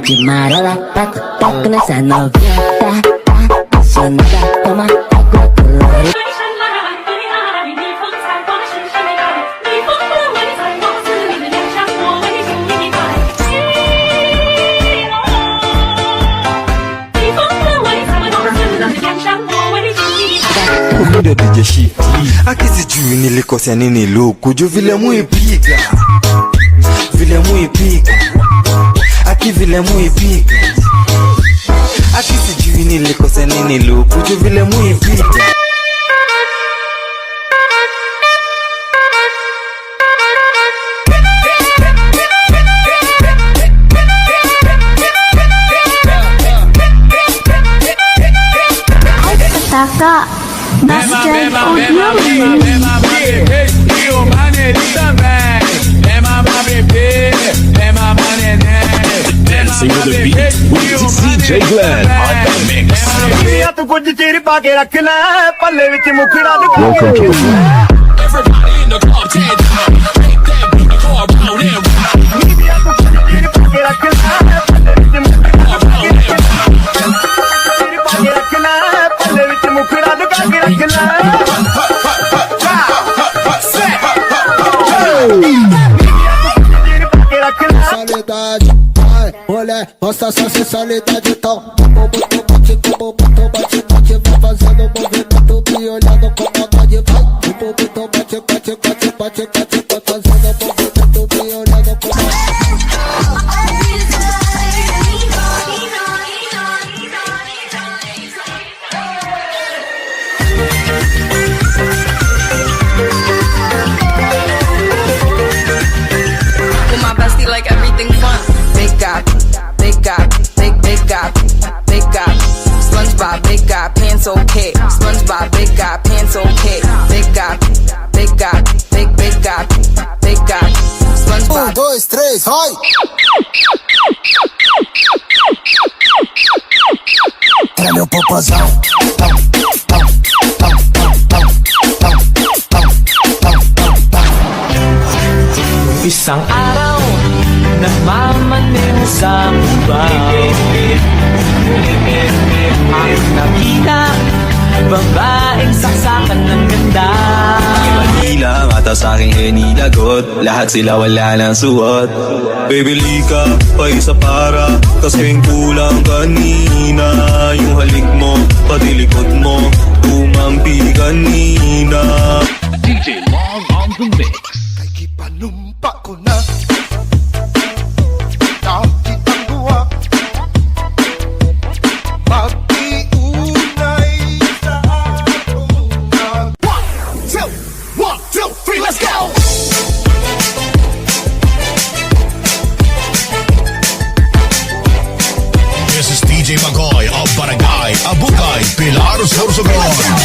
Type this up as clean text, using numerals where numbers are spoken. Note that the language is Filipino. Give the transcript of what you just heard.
de marola, taco nessa novinha, apaixonada, toma água colorida. Mundo DJ shit akisijui nilikosea nini luku juu vile muipiga aki vile muipiga akisijui nilikosea nini luku juu vile muipiga. Taka Basket Audio Dancing with the beat with DJ Glenn on the mix. Welcome to the everybody in the club, take that beat, go around and Soledade, ai, olha, mostra sua sensualidade, então bate, vai fazendo movimento, me olhando com vontade, vai, bate, fazendo movimento, me olhando com vontade. Like everything fun. Big guy, SpongeBob, big guy, pants okay. SpongeBob, big guy, pants okay. Big guy, SpongeBob. 1, 2, 3, vai! Tra meu popozão. Isang araw, nagmamaneho sa mubaw. Ang nakita, babaeng saksakan ng ganda. Manila, mata sa aking hinilagot, lahat sila wala nang suot. Baby lika, pa isa para, kasing kulang kanina. Yung halik mo, pati likod mo, tumampi kanina. DJ Long on the mix. Panumpa ko na nakitang buwa mag-iunay sa atong na 1, 2, 3, let's go! This is DJ Magoy of Barangay Abukay, Pilar, Sorsogon.